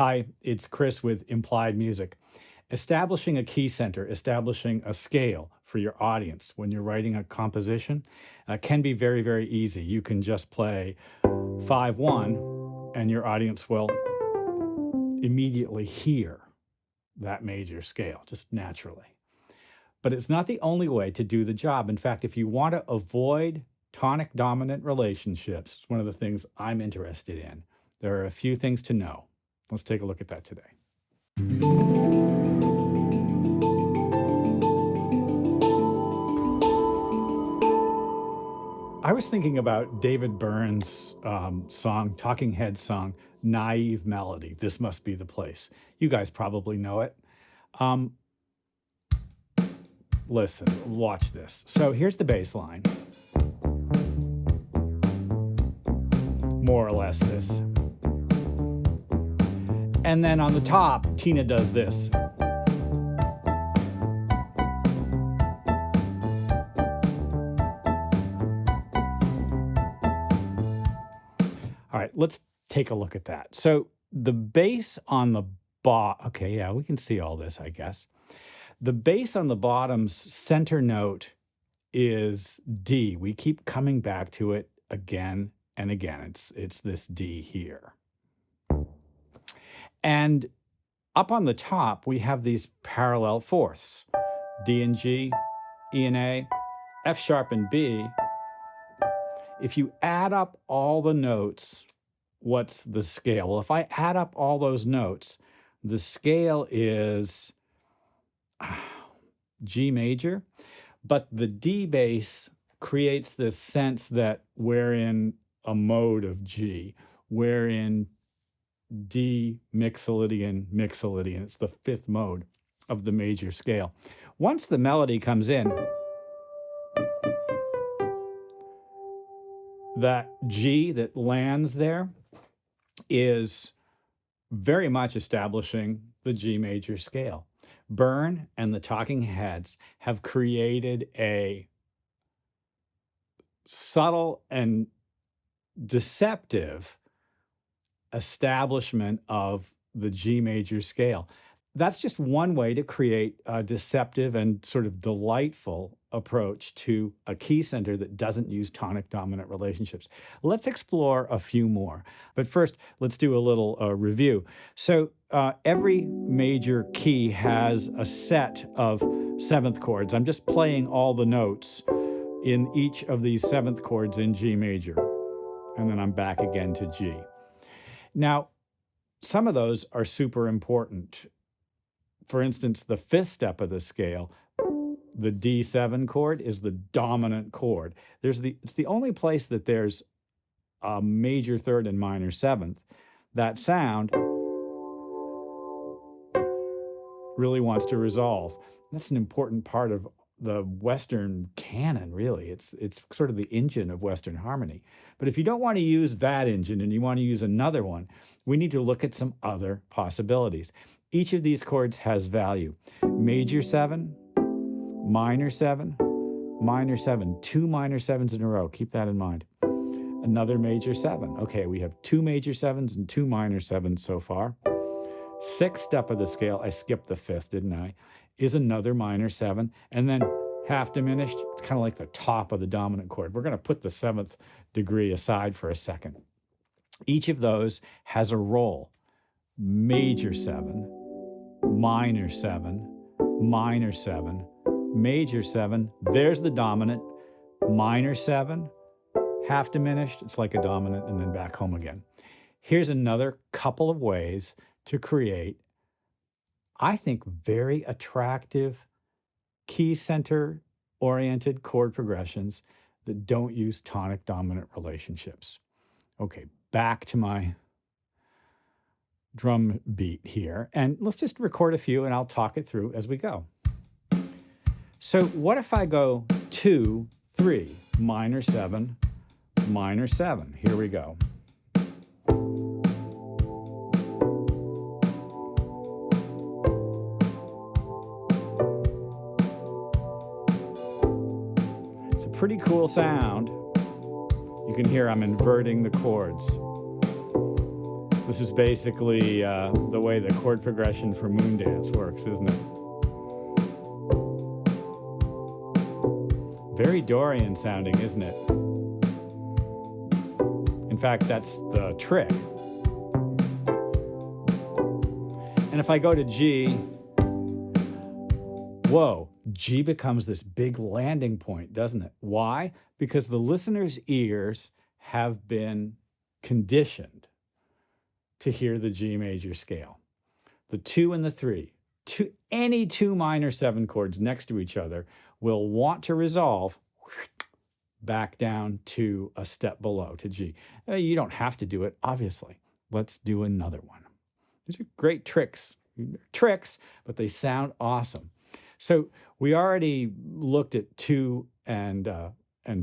Hi, it's Chris with Implied Music. Establishing a key center, establishing a scale for your audience when you're writing a composition can be very, very easy. You can just play 5-1 and your audience will immediately hear that major scale, just naturally. But it's not the only way to do the job. In fact, if you want to avoid tonic dominant relationships, it's one of the things I'm interested in. There are a few things to know. Let's take a look at that today. I was thinking about David Byrne's song, Talking Heads song, Naive Melody. This Must Be the Place. You guys probably know it. Listen, watch this. So here's the bass line. More or less this. And then on the top, Tina does this. All right, let's take a look at that. So the bass on the bottom, okay, yeah, we can see all this, I guess. The bass on the bottom's center note is D. We keep coming back to it again and again. It's this D here. And up on the top, we have these parallel fourths, D and G, E and A, F sharp and B. If you add up all the notes, what's the scale? Well, if I add up all those notes, the scale is G major, but the D bass creates this sense that we're in a mode of G, we're in D mixolydian. It's the fifth mode of the major scale. Once the melody comes in, that G that lands there is very much establishing the G major scale. Byrne and the Talking Heads have created a subtle and deceptive establishment of the G major scale. That's just one way to create a deceptive and sort of delightful approach to a key center that doesn't use tonic dominant relationships. Let's explore a few more. But first, let's do a little review. So every major key has a set of seventh chords. I'm just playing all the notes in each of these seventh chords in G major. And then I'm back again to G. Now, some of those are super important. For instance, the fifth step of the scale, the D7 chord, is the dominant chord. It's the only place that there's a major third and minor seventh. That sound really wants to resolve. That's an important part of the Western canon, really. It's sort of the engine of Western harmony. But if you don't want to use that engine and you want to use another one, we need to look at some other possibilities. Each of these chords has value. Major 7, minor 7, minor 7. 2 minor 7s in a row. Keep that in mind. Another major 7. Okay, we have 2 major 7s and 2 minor 7s so far. Sixth step of the scale, I skipped the fifth, didn't I, is another minor 7. And then half diminished, it's kind of like the top of the dominant chord. We're going to put the seventh degree aside for a second. Each of those has a role. Major 7, minor 7, minor 7, major 7, there's the dominant, minor 7, half diminished, it's like a dominant, and then back home again. Here's another couple of ways to create, I think, very attractive key center oriented chord progressions that don't use tonic dominant relationships. Okay, back to my drum beat here, and let's just record a few and I'll talk it through as we go. So what if I go 2, 3, minor 7, minor 7? Here we go. It's a pretty cool sound. You can hear I'm inverting the chords. This is basically the way the chord progression for Moondance works, isn't it? Very Dorian sounding, isn't it? In fact, that's the trick. And if I go to G, whoa, G becomes this big landing point, doesn't it? Why? Because the listener's ears have been conditioned to hear the G major scale. The 2 and the 3, any two minor 7 chords next to each other will want to resolve back down to a step below, to G. You don't have to do it, obviously. Let's do another one. These are great tricks, but they sound awesome. So we already looked at 2 and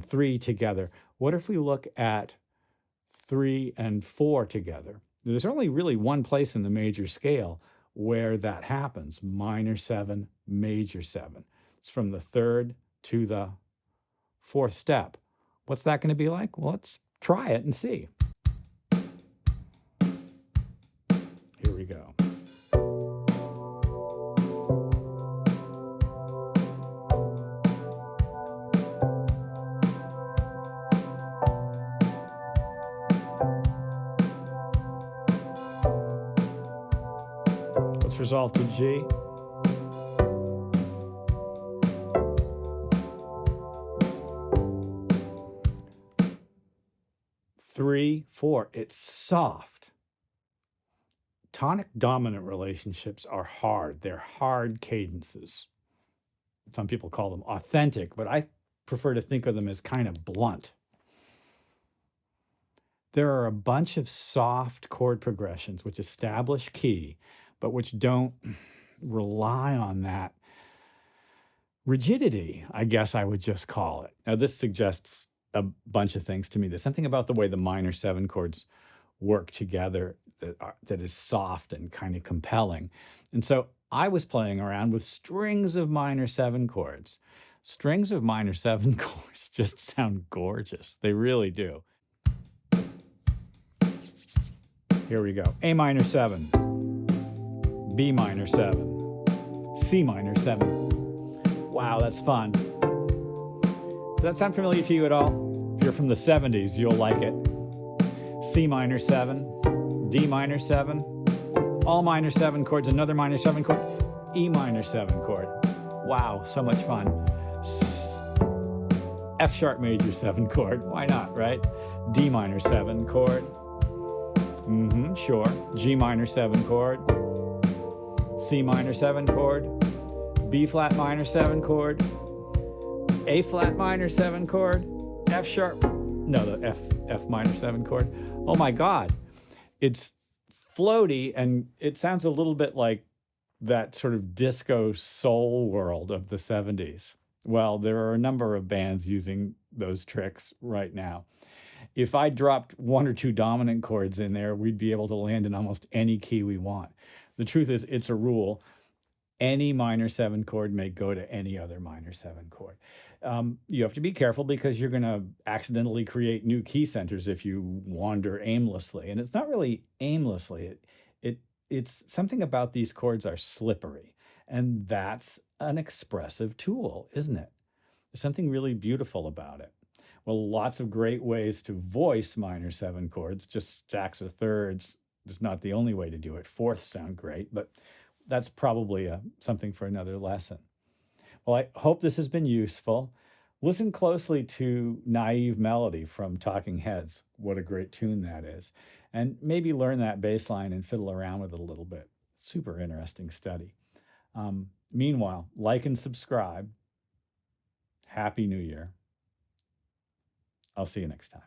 3 together. What if we look at 3 and 4 together? There's only really one place in the major scale where that happens, minor 7, major 7. It's from the 3rd to the 4th step. What's that going to be like? Well, let's try it and see. Here we go. Let's resolve to G. Three, 4, it's soft. Tonic dominant relationships are hard. They're hard cadences. Some people call them authentic, but I prefer to think of them as kind of blunt. There are a bunch of soft chord progressions which establish key, but which don't rely on that rigidity, I guess I would just call it. Now, this suggests a bunch of things to me. There's something about the way the minor 7 chords work together that is soft and kind of compelling. And so I was playing around with strings of minor 7 chords. Strings of minor 7 chords just sound gorgeous. They really do. Here we go. A minor 7, B minor 7, C minor 7. Wow, that's fun. Does that sound familiar to you at all? If you're from the 70s, you'll like it. C minor 7, D minor 7, all minor 7 chords, another minor 7 chord, E minor 7 chord. Wow, so much fun. F sharp major 7 chord, why not, right? D minor 7 chord. Sure. G minor 7 chord, C minor 7 chord, B flat minor 7 chord, A flat minor 7 chord, F sharp, no, the F minor 7 chord. Oh my God, it's floaty and it sounds a little bit like that sort of disco soul world of the 70s. Well, there are a number of bands using those tricks right now. If I dropped 1 or 2 dominant chords in there, we'd be able to land in almost any key we want. The truth is, it's a rule. Any minor 7 chord may go to any other minor 7 chord. You have to be careful because you're going to accidentally create new key centers if you wander aimlessly. And it's not really aimlessly. It's something about these chords are slippery. And that's an expressive tool, isn't it? There's something really beautiful about it. Well, lots of great ways to voice minor 7 chords. Just stacks of thirds is not the only way to do it. Fourths sound great, but that's probably something for another lesson. Well, I hope this has been useful. Listen closely to Naive Melody from Talking Heads. What a great tune that is. And maybe learn that bass line and fiddle around with it a little bit. Super interesting study. Meanwhile, like and subscribe. Happy New Year. I'll see you next time.